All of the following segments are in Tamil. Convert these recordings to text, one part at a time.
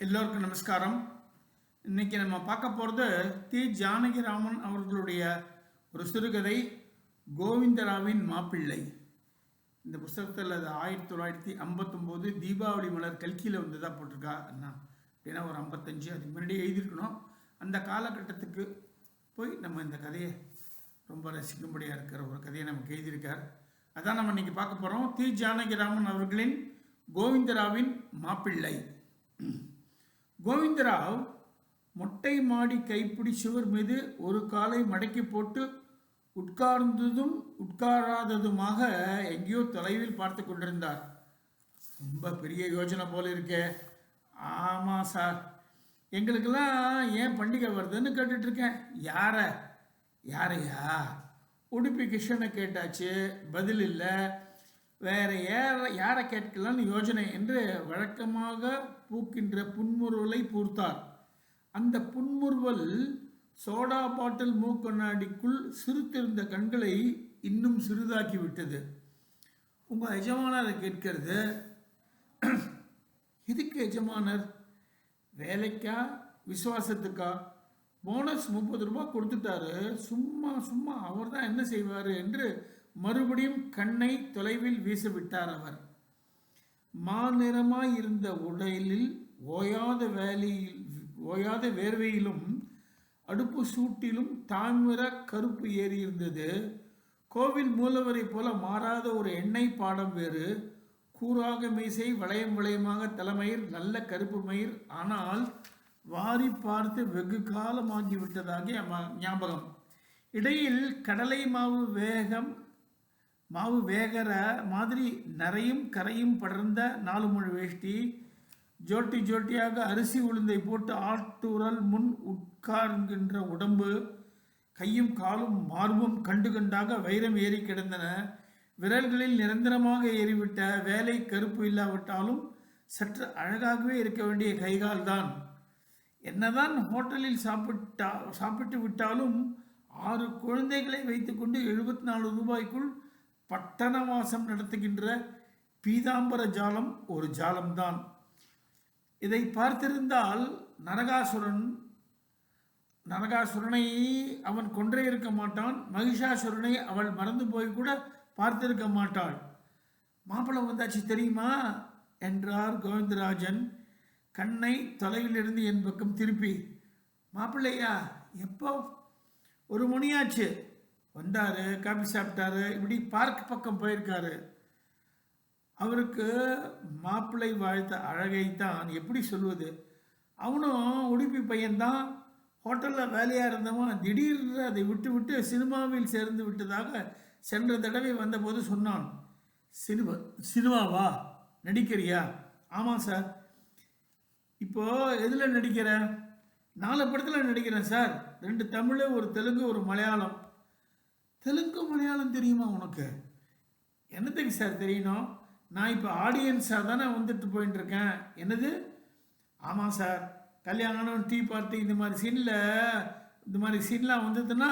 எல்லோருக்கும் நமஸ்காரம். இன்னைக்கு நம்ம பார்க்க போகிறது தி ஜானகிராமன் அவர்களுடைய ஒரு சிறுகதை கோவிந்தராவின் மாப்பிள்ளை. இந்த புஸ்தகத்தில் அது 1959 தீபாவளி மலர் கல்கியில் வந்ததாக போட்டிருக்கா அண்ணா. அப்படின்னா ஒரு 55 அதுக்கு முன்னாடி எழுதியிருக்கணும். அந்த காலகட்டத்துக்கு போய் நம்ம இந்த கதையை ரொம்ப ரசிக்கும்படியாக இருக்கிற ஒரு கதையை நமக்கு எழுதியிருக்கார். அதான் நம்ம இன்னைக்கு பார்க்க போகிறோம். தி ஜானகிராமன் அவர்களின் கோவிந்தராவின் மாப்பிள்ளை. கோவிந்தராவ் மொட்டை மாடி கைப்பிடி சுவர் மீது ஒரு காலை மடக்கி போட்டு உட்கார்ந்ததும் உட்காராததுமாக எங்கேயோ தொலைவில் பார்த்து கொண்டிருந்தார். ரொம்ப பெரிய யோஜனை போல இருக்கே. ஆமாம் சார், எங்களுக்கெல்லாம் ஏன் பண்டிகை வருதுன்னு கேட்டுட்ருக்கேன். யாரையா? உடுப்பி கிருஷ்ணனை கேட்டாச்சு, பதில் இல்லை. வேற யாரை கேட்கலான்னு யோஜனை என்று வழக்கமாக பூக்கின்ற புன்முறுவலை பூர்த்தார். அந்த புன்முறுவல் சோடா பாட்டில் மூக்கண்ணாடிக்குள் சிறுத்திருந்த கண்களை இன்னும் சிறிதாக்கி விட்டது. உங்கள் எஜமானரை கேட்கிறது. எதுக்கு எஜமானர்? வேலைக்கா விசுவாசத்துக்கா? போனஸ் 30 ரூபாய் கொடுத்துட்டாரு, சும்மா அவர் தான் என்ன செய்வார் என்று மறுபடியும் கண்ணை தொலைவில் வீசவிட்டார் அவர். மாநிறமாய் இருந்த உடலில் ஓயாத வேர்வையிலும் அடுப்பு சூட்டிலும் தாமிர கருப்பு ஏறி இருந்தது. கோவில் மூலவரை போல மாறாத ஒரு எண்ணெய் பாடம் வேறு. கூறாக மீசை, வளையமாக தலைமயிர், நல்ல கருப்பு மயிர். ஆனால் வாரி பார்த்து வெகு காலமாகிவிட்டதாக ஞாபகம். இடையில் கடலை மாவு வேகிற மாதிரி நரையும் கரையும் படர்ந்த 4 முழ வேஷ்டி, ஜோட்டியாக அரிசி உளுந்தை போட்டு ஆட்டுரல் முன் உட்கார்கின்ற உடம்பு, கையும் காலும் மார்பும் கண்டாக வைரம் ஏறி கிடந்தன. விரல்களில் நிரந்தரமாக ஏறிவிட்ட வேலை கருப்பு இல்லாவிட்டாலும் சற்று அழகாகவே இருக்க வேண்டிய கைகால் தான். என்னதான் ஹோட்டலில் சாப்பிட்டு விட்டாலும் 6 குழந்தைகளை வைத்துக்கொண்டு 74 ரூபாய்க்குள் பட்டணவாசம் நடத்துகின்ற பீதாம்பர ஜாலம் ஒரு ஜாலம்தான். இதை பார்த்திருந்தால் நரகாசுரனை அவன் கொன்றே இருக்க மாட்டான். மகிஷாசுரனை அவள் மறந்து போய் கூட பார்த்திருக்க மாட்டாள். மாப்பிள்ளை வந்தாச்சு தெரியுமா என்றார் கோவிந்தராஜன் கண்ணை தொலைவிலிருந்து என் பக்கம் திருப்பி. மாப்பிள்ளையா? எப்போ? 1 மணியாச்சு. வந்தார், காபி சாப்பிட்டாரு, இப்படி பார்க் பக்கம் போயிருக்காரு. அவருக்கு மாப்பிள்ளை வாழ்த்த அழகைத்தான் எப்படி சொல்வது. அவனும் உடுப்பி பையன்தான். ஹோட்டலில் வேலையாக இருந்தவன் திடீர்னு அதை விட்டு சினிமாவில் சேர்ந்து விட்டதாக சென்ற தடவை வந்தபோது சொன்னான். சினிமாவா? நடிக்கிறியா? ஆமாம் சார். இப்போது எதில் நடிக்கிற? 4 படத்தில் நடிக்கிறேன் சார். 2 தமிழ், 1 தெலுங்கு, 1 மலையாளம். தெலுங்கு மலையாளம் தெரியுமா உனக்கு? என்னத்துக்கு சார் தெரியணும்? நான் இப்போ ஆடியன்ஸாக தானே வந்துட்டு போயிட்டு இருக்கேன். என்னது? ஆமாம் சார், கல்யாணம், டீ பார்ட்டி, இந்த மாதிரி சீன்லாம் வந்ததுன்னா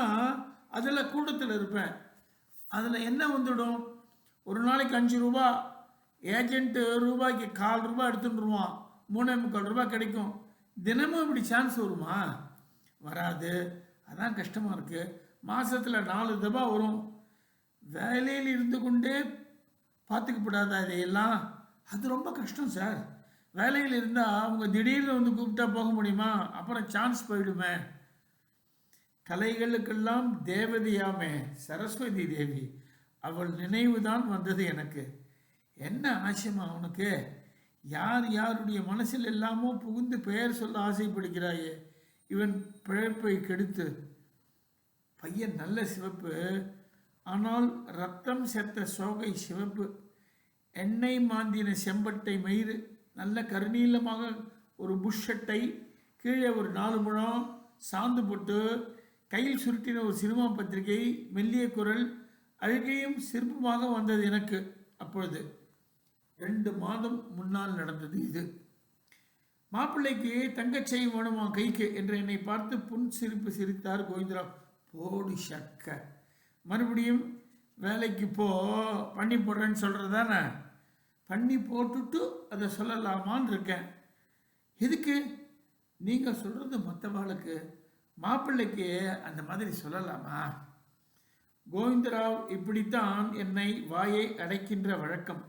அதில் கூட்டத்தில் இருப்பேன். அதில் என்ன வந்துடும்? ஒரு நாளைக்கு 5 ரூபா, ஏஜென்ட்டு ரூபாய்க்கு 1/4 ரூபா எடுத்துட்டுருவான். 3.25 ரூபா கிடைக்கும். தினமும் இப்படி சான்ஸ் வருமா? வராது. அதான் கஷ்டமாக இருக்குது. மாதத்தில் 4 தபா வரும். வேலையில் இருந்து கொண்டே பார்த்துக்கப்படாதா இதையெல்லாம்? அது ரொம்ப கஷ்டம் சார். வேலையில் இருந்தால் அவங்க திடீர்னு வந்து கூப்பிட்டா போக முடியுமா? அப்புறம் சான்ஸ் போயிடுமே. கலைகளுக்கெல்லாம் தேவதையாமே சரஸ்வதி தேவி, அவள் நினைவு தான் வந்தது எனக்கு. என்ன ஆசைமா அவனுக்கு? யாருடைய மனசில் எல்லாமோ புகுந்து பெயர் சொல்ல ஆசைப்படுகிறாயே. இவன் பிழைப்பை கெடுத்து. பையன் நல்ல சிவப்பு, ஆனால் ரத்தம் செத்த சோகை சிவப்பு. எண்ணெய் மாந்தின செம்பட்டை மயிறு, நல்ல கருநீளமாக ஒரு புஷ் ஷர்ட்டை, கீழே ஒரு 4 முழம் சாந்து போட்டு, கையில் சுருட்டின ஒரு சினிமா பத்திரிகை, மெல்லிய குரல். அழுகையும் சிற்பமாக வந்தது எனக்கு. அப்பொழுது 2 மாதம் முன்னால் நடந்தது இது. மாப்பிள்ளைக்கு தங்கச்சை வேணுமா கைக்கு என்று என்னை பார்த்து புன் சிரிப்பு சிரித்தார் கோவிந்தராவ். போடு சக்க, மறுபடியும் வேலைக்கு பண்ணி போடுறேன்னு சொல்கிறதானே? பண்ணி போட்டுட்டு அதை சொல்லலாமான்னு இருக்கேன். எதுக்கு? நீங்கள் சொல்கிறது மற்றவர்களுக்கு, மாப்பிள்ளைக்கு அந்த மாதிரி சொல்லலாமா? கோவிந்தராவ், இப்படித்தான் என்னை வாயை அடைக்கின்ற வழக்கம்.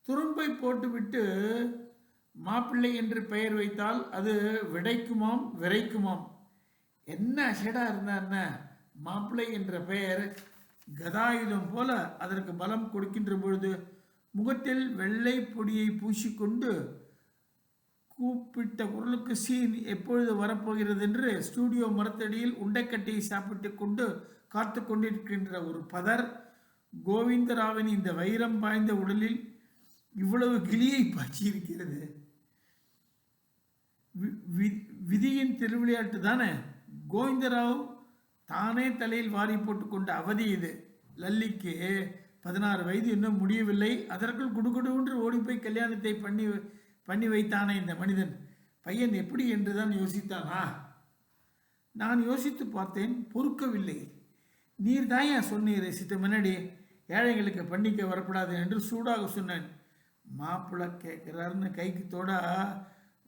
துரும்பை போட்டுவிட்டு மாப்பிள்ளை என்று பெயர் வைத்தால் அது விடைக்குமாம் விரைக்குமாம். என்ன அஷடா இருந்தா மாப்பிள்ளை என்ற பெயர் கதாயுதம் போல அதற்கு பலம் கொடுக்கின்ற பொழுது முகத்தில் வெள்ளை பொடியை பூசிக்கொண்டு கூப்பிட்ட குரலுக்கு சீன் எப்பொழுது வரப்போகிறது என்று ஸ்டூடியோ மரத்தடியில் உண்டைக்கட்டியை சாப்பிட்டு கொண்டு காத்து கொண்டிருக்கின்ற ஒரு பதர் கோவிந்தராவின் இந்த வைரம் பாய்ந்த உடலில் இவ்வளவு கிளியை பாய்ச்சியிருக்கிறது. விதியின் திருவிளையாட்டு தானே. கோவிந்தராவ் தானே தலையில் வாரி போட்டுக்கொண்ட அவதி இது. லல்லிக்கு 16 வயது இன்னும் முடியவில்லை. அதற்குள் குடுகுடுன்று ஓடிப்போய் கல்யாணத்தை பண்ணி வைத்தானே இந்த மனிதன். பையன் எப்படி என்றுதான் யோசித்தானா? நான் யோசித்து பார்த்தேன், பொறுக்கவில்லை. நீர் தான் ஏன் சொன்னீர் சித்த முன்னாடி ஏழைகளுக்கு பண்ணிக்க வரக்கூடாது என்று சூடாக சொன்னேன். மாப்பிள்ளை கேட்குறாருன்னு கைக்கு தோடா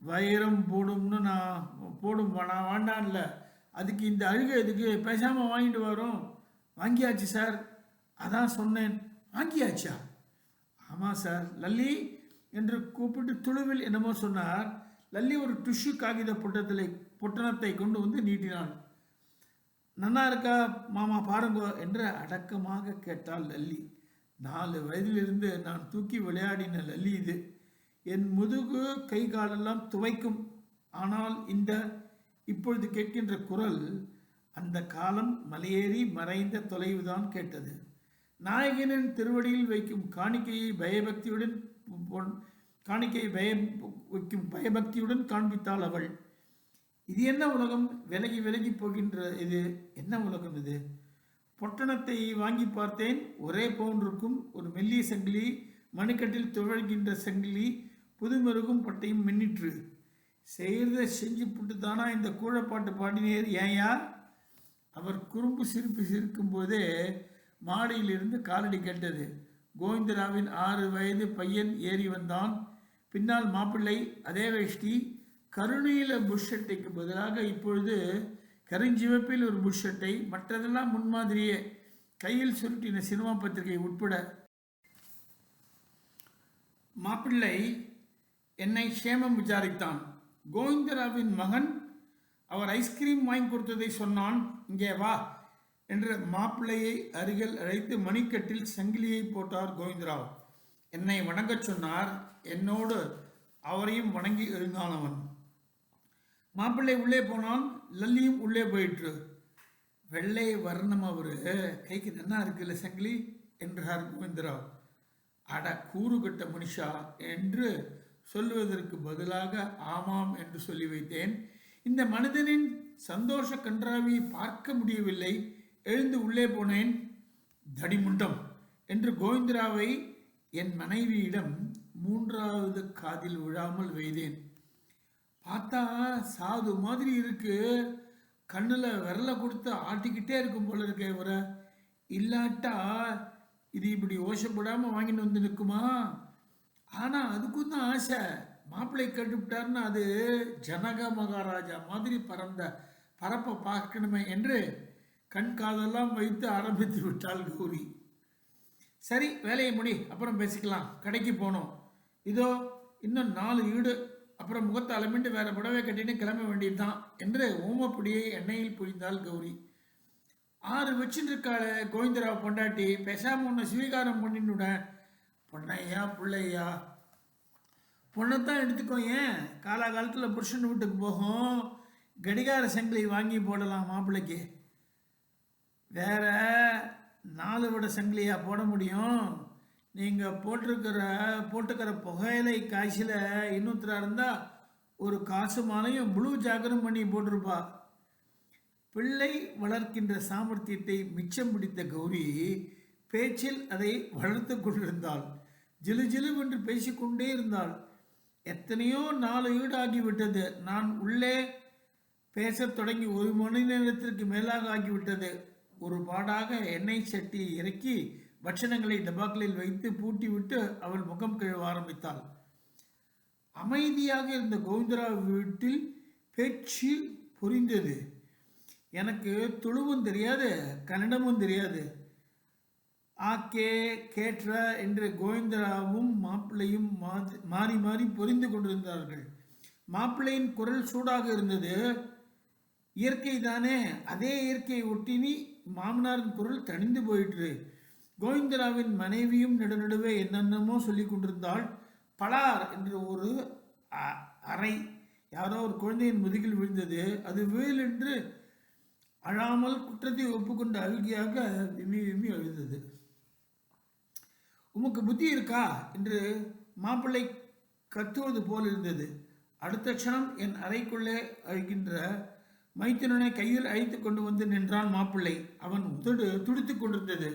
வைரம் போடும்னு நான் வேண்டான்ல, அதுக்கு இந்த அழுகை எதுக்கு, பேசாமல் வாங்கிட்டு வரோம். வாங்கியாச்சு சார். அதான் சொன்னேன். வாங்கியாச்சா? ஆமாம் சார். லல்லி என்று கூப்பிட்டு துளுவில் என்னமோ சொன்னார். லல்லி ஒரு டிஷ்யூ காகித பொட்டணத்தை கொண்டு வந்து நீட்டினான். நன்னா இருக்கா மாமா பாருங்க என்று அடக்கமாக கேட்டாள் லல்லி. 4 வயதிலிருந்து நான் தூக்கி விளையாடின லல்லி இது. என் முதுகு கை காலெல்லாம் துவைக்கும். ஆனால் இப்பொழுது கேட்கின்ற குரல் அந்த காலம் மலையேறி மறைந்த தொலைவுதான் கேட்டது. நாயகனின் திருவடியில் வைக்கும் காணிக்கையை பயபக்தியுடன் காண்பித்தாள் அவள். இது என்ன உலகம்? விலகி விலகி போகின்ற இது என்ன உலகம் இது? பொட்டணத்தை வாங்கி பார்த்தேன். ஒரே பவுன்றுக்கும் ஒரு மெல்லிய சங்கிலி, மணிக்கட்டில் துவழ்கின்ற சங்கிலி, புதுமெருகும் பட்டையும் மின்னிற்று. செய்கிறத செஞ்சு புட்டு தானா இந்த கூழப்பாட்டு பாடினேர் ஏயா? அவர் குறும்பு சிரிப்பு சிரிக்கும் போதே மாடியிலிருந்து காலடி கேட்டது. கோவிந்தராவின் 6 வயது பையன் ஏறி வந்தான். பின்னால் மாப்பிள்ளை, அதே வேஷ்டி, கருணீல புஷ்ஷட்டைக்கு பதிலாக இப்பொழுது கருஞ்சிவப்பில் ஒரு புஷ்ஷட்டை, மற்றதெல்லாம் முன்மாதிரியே, கையில் சுருட்டின சினிமா பத்திரிகை உட்பட. மாப்பிள்ளை என்னை சேமம் விசாரித்தான். கோவிந்தராவின் மகன் அவர் ஐஸ்கிரீம் வாங்கி கொடுத்ததை சொன்னான். இங்கே வா என்று மாப்பிள்ளையை அருகில் அழைத்து மணிக்கட்டில் சங்கிலியை போட்டார் கோவிந்தராவ். என்னை வணங்கச் சொன்னார். என்னோடு அவரையும் வணங்கி எழுந்தான் அவன். மாப்பிள்ளை உள்ளே போனான். லல்லியும் உள்ளே போயிற்று. வெள்ளை வர்ணம் அவரு, கைக்கு நன்னா இருக்குல்ல சங்கிலி என்றார் கோவிந்தராவ். அட கூறுகட்ட மனுஷா என்று சொல்வதற்கு பதிலாக ஆமாம் என்று சொல்லி வைத்தேன். இந்த மனிதனின் சந்தோஷ கன்றாவியை பார்க்க முடியவில்லை. எழுந்து உள்ளே போனேன். தடிமுண்டம் என்று கோவிந்தராவை என் மனைவியிடம் 3வது காதில் விழாமல் வைத்தேன். பார்த்தா சாது மாதிரி இருக்கு. கண்ணில் விரலை கொடுத்து ஆட்டிக்கிட்டே இருக்கும் போல இருக்கே வர. இல்லாட்டா இது இப்படி ஓசப்படாமல் வாங்கிட்டு வந்து நிற்குமா? ஆனால் அதுக்கும் தான் ஆசை. மாப்பிள்ளை கட்டுவிட்டார்னு அது ஜனக மகாராஜா மாதிரி பரப்பை பார்க்கணுமே என்று கண் காதெல்லாம் வைத்து ஆரம்பித்து விட்டாள் கௌரி. சரி, வேலையை முடி, அப்புறம் பேசிக்கலாம். கடைக்கு போனோம். இதோ இன்னும் 4 ஈடு, அப்புறம் முகத்தை அலமிட்டு வேற புடவை கட்டின்னு கிளம்ப வேண்டியதுதான் என்று ஓமப்பொடியை எண்ணெயில் புரிந்தாள் கௌரி. 6 வச்சுட்டு இருக்காள கோவிந்தராவ் பொண்டாட்டி, பேசாம உன்னை ஸ்வீகாரம் பண்ணின்னுடன். பொண்ணையா பிள்ளையா? பொண்ணைத்தான் எடுத்துக்கோ. ஏன் காலகாலத்தில் புருஷன் வீட்டுக்கு போகும். கடிகார சங்கிலி வாங்கி போடலாம் மாப்பிள்ளைக்கு. வேற 4 விட சங்கிலியா போட முடியும்? நீங்கள் போட்டுக்கிற புகையிலை காய்ச்சில் இன்னொருத்தரா இருந்தால் ஒரு காசு மாலையும் ப்ளூ ஜாக்கரும் பண்ணி போட்டிருப்பா. பிள்ளை வளர்க்கின்ற சாமர்த்தியத்தை மிச்சம் பிடித்த கௌரி பேச்சில் அதை வளர்த்து கொண்டிருந்தாள். ஜிலு ஜிலுவென்று பேசிக்கொண்டே இருந்தாள். எத்தனையோ 4 ஈடு ஆகிவிட்டது. நான் உள்ளே பேசத் தொடங்கி 1 மணி நேரத்திற்கு மேலாக ஆகிவிட்டது. ஒரு பாடாக எண்ணெய் சட்டியை இறக்கி பட்சணங்களை டபாக்களில் வைத்து பூட்டி விட்டு அவள் முகம் கழுவ ஆரம்பித்தாள். அமைதியாக இருந்த கோவிந்தராவ் வீட்டில் பேச்சு புரிந்தது. எனக்கு துளுவும் தெரியாது, கன்னடமும் தெரியாது. ஆக்கே கேட்ற என்று கோவிந்தராவும் மாப்பிள்ளையும் மாறி மாறி புரிந்து கொண்டிருந்தார்கள். மாப்பிள்ளையின் குரல் சூடாக இருந்தது. இயற்கை தானே, அதே இயற்கையை ஒட்டினி மாமனாரின் குரல் தணிந்து போயிற்று. கோவிந்தராவின் மனைவியும் நடுநடுவே என்னென்னமோ சொல்லி கொண்டிருந்தாள். பலார் என்று ஒரு அறை யாரோ ஒரு குழந்தையின் முதுகில் விழுந்தது. அது வேல் என்று அழாமல் குற்றத்தை ஒப்புக்கொண்ட அழுகியாக விம்மி விம்மி அழுதது. உமக்கு புத்தி இருக்கா என்று மாப்பிள்ளை கத்துவது போல் இருந்தது. அடுத்த க்ஷணம் என் அறைக்குள்ளே அழுகின்ற மைத்துனனை கையில் அழைத்து கொண்டு வந்து நின்றான் மாப்பிள்ளை. அவன் உதடு துடித்து கொண்டிருந்தது.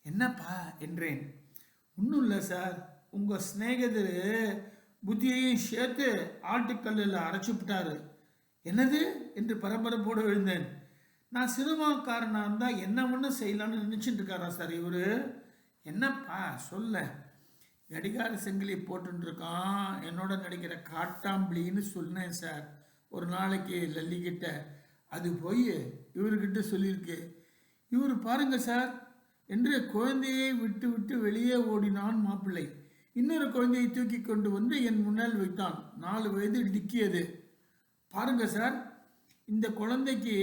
என்னப்பா என்றேன். ஒன்றும் இல்லை சார், உங்கள் சிநேகிதர் புத்தியையும் சேர்த்து ஆட்டுக்கல்லில் அரைச்சி விட்டாரு. என்னது என்று பரபரப்போடு எழுந்தேன். நான் சினிமாக்காரனாக இருந்தால் என்ன ஒன்றும் செய்யலான்னு நினச்சிட்டு இருக்காரா சார் இவர்? என்னப்பா சொல்ல. கடிகார செங்கிலி போட்டுருக்கான், என்னோட நடிக்கிற காட்டாம்பிளின்னு சொன்னேன் சார் ஒரு நாளைக்கு லல்லிக்கிட்ட. அது போய் இவர்கிட்ட சொல்லியிருக்கு. இவர் பாருங்க சார் என்று குழந்தையை விட்டு விட்டு வெளியே ஓடினான் மாப்பிள்ளை. இன்னொரு குழந்தையை தூக்கி கொண்டு வந்து என் முன்னால் வைத்தான். 4 வயது டிக்கியது. பாருங்க சார், இந்த குழந்தைக்கு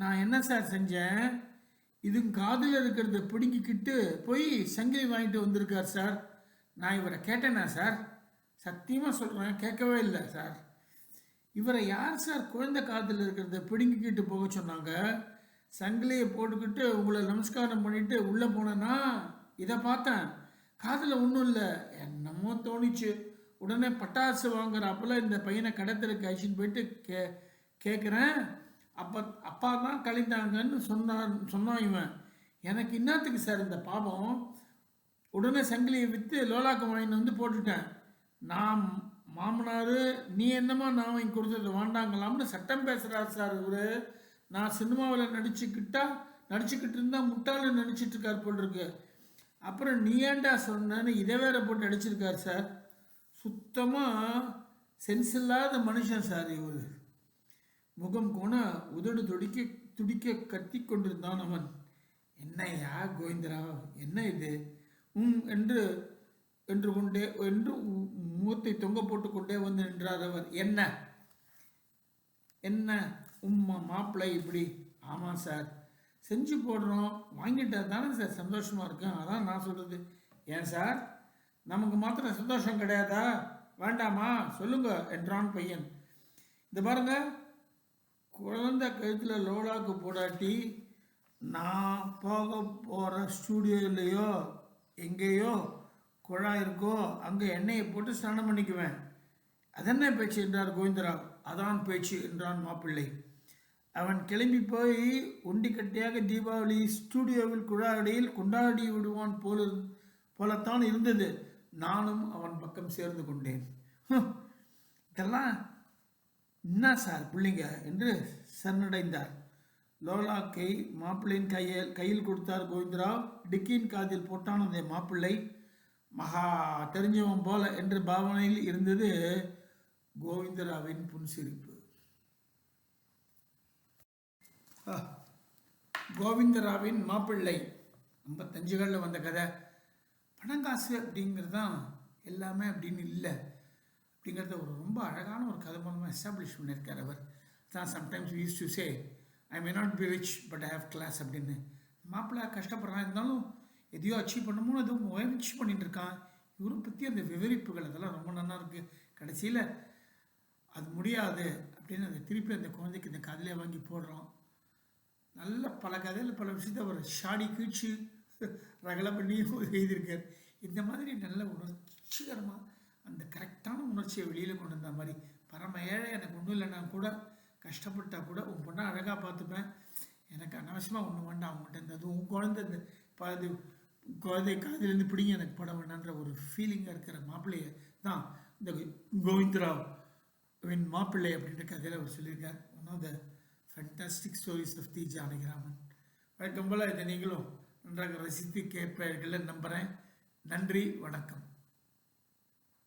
நான் என்ன சார் செஞ்சேன்? இது காதில் இருக்கிறத பிடுங்கிக்கிட்டு போய் சங்கிலி வாங்கிட்டு வந்திருக்கார் சார். நான் இவரை கேட்டேனா சார்? சத்தியமாக சொல்கிறேன், கேட்கவே இல்லை சார். இவரை யார் சார் குழந்தை காதில் இருக்கிறத பிடுங்கிக்கிட்டு போக சொன்னாங்க? சங்கிலியை போட்டுக்கிட்டு உங்களை நமஸ்காரம் பண்ணிட்டு உள்ளே போனேன்னா இதை பார்த்தேன். காதில் ஒன்றும் இல்லை, என்னமோ தோணிச்சு. உடனே பட்டாசு வாங்குறாப்புல இந்த பையனை கடத்தலுக்கு அழிச்சின்னு போயிட்டு கேட்குறேன். அப்பா தான் கழிந்தாங்கன்னு சொன்னான் இவன். எனக்கு இன்னத்துக்கு சார் இந்த பாவம்? உடனே சங்கிலியை விற்று லோலாக்கு வாங்கின்னு வந்து போட்டுட்டேன். நான் மாமனார் நீ என்னமா நான் வாங்கி கொடுத்தது வாண்டாங்களாம்னு சட்டம் பேசுகிறார் சார் இவர். நான் சினிமாவில் நடிச்சுக்கிட்டு இருந்தால் முட்டாளு நினச்சிட்டு இருக்கார் போல் இருக்கு. அப்புறம் நீ ஏன்டா சொன்னேன்னு இதை வேற போட்டு அடிச்சிருக்கார் சார். சுத்தமாக சென்ஸ் இல்லாத மனுஷன் சார் இவர். முகம் கோண உதடு துடிக்க கத்தி கொண்டிருந்தான் அவன். என்னையா கோவிந்தராவ், என்ன இது? என்று முகத்தை தொங்க போட்டு கொண்டே வந்து நின்றார் அவர். என்ன உம்மா மாப்பிள்ளை இப்படி? ஆமாம் சார், செஞ்சு போடுறோம், வாங்கிட்டா தானே சார் சந்தோஷமாக இருக்கேன். அதான் நான் சொல்கிறது. ஏன் சார், நமக்கு மாத்திரம் சந்தோஷம் கிடையாதா? வேண்டாமா சொல்லுங்க என்றான் பையன். இந்த பாருங்க, குழந்தை கழுத்தில் லோலாக்கு போடாட்டி நான் போக போகிற ஸ்டூடியோலையோ எங்கேயோ குழாய் இருக்கோ அங்கே எண்ணெயை போட்டு ஸ்நானம் பண்ணிக்குவேன். அதென்ன பேச்சு என்றார் கோவிந்தராவ். அதான் பேச்சு என்றான் மாப்பிள்ளை. அவன் கிளம்பி போய் ஒண்டிக்கட்டையாக தீபாவளி ஸ்டூடியோவில் குழாயடியில் கொண்டாடி விடுவான் போலத்தான் இருந்தது. நானும் அவன் பக்கம் சேர்ந்து கொண்டேன். இதெல்லாம் என்ன சார் பிள்ளைங்க என்று சரணடைந்தார். லோலாக்கை மாப்பிள்ளையின் கையில் கொடுத்தார் கோவிந்தராவ். டிக்கியின் காதில் போட்டான் அந்த மாப்பிள்ளை. மகா தெரிஞ்சவன் போல என்று பாவனையில் இருந்தது கோவிந்தராவின் புன்சிரிப்பு. கோவிந்தராவின் மாப்பிள்ளை 55களில் வந்த கதை. பணங்காசு அப்படிங்கிறது தான் எல்லாமே அப்படின்னு இல்லை அப்படிங்கிறத ஒரு ரொம்ப அழகான ஒரு கதை மூலமாக எஸ்டாப்ளிஷ் பண்ணியிருக்கார் அவர். தான் sometimes we use to say I may not be rich but I have class அப்படின்னு. மாப்பிள்ளை கஷ்டப்படுறான், இருந்தாலும் எதையோ அச்சீவ் பண்ணணும்னு எதுவும் முயற்சி பண்ணிட்டு இருக்கான். இவரை பற்றி அந்த விவரிப்புகள் அதெல்லாம் ரொம்ப நல்லா இருக்குது. கடைசியில் அது முடியாது அப்படின்னு அந்த திருப்பி அந்த குழந்தைக்கு இந்த கதையிலே வாங்கி போடுறோம். நல்ல பல கதையில் பல விஷயத்த அவர் ஷாடி கீழ்ச்சி ரகலை பண்ணி எழுதியிருக்கார். இந்த மாதிரி நல்ல உணர்ச்சிகரமாக அந்த கரெக்டான உணர்ச்சியை வெளியில் கொண்டு வந்த மாதிரி. பரம ஏழை, எனக்கு ஒன்றும் இல்லைன்னா கூட கஷ்டப்பட்டால் கூட உன் பொண்ணை அழகாக பார்த்துப்பேன், எனக்கு அனாவசியமாக ஒன்றும் வேண்டாம் அவங்ககிட்ட இருந்தது. உன் குழந்தை இந்த குழந்தை காதிலேருந்து பிடிங்க எனக்கு பட வேண்டான்ற ஒரு ஃபீலிங்காக இருக்கிற மாப்பிள்ளையை தான் இந்த கோவிந்தராவ் மாப்பிள்ளை அப்படின்ற கதையில் அவர் சொல்லியிருக்கார். One of the fantastic stories of the Janakiraman. வழக்கம் போல் இதை நீங்களும் நன்றாக ரசித்து கேட்பீர்கள் நம்புகிறேன். நன்றி, வணக்கம்.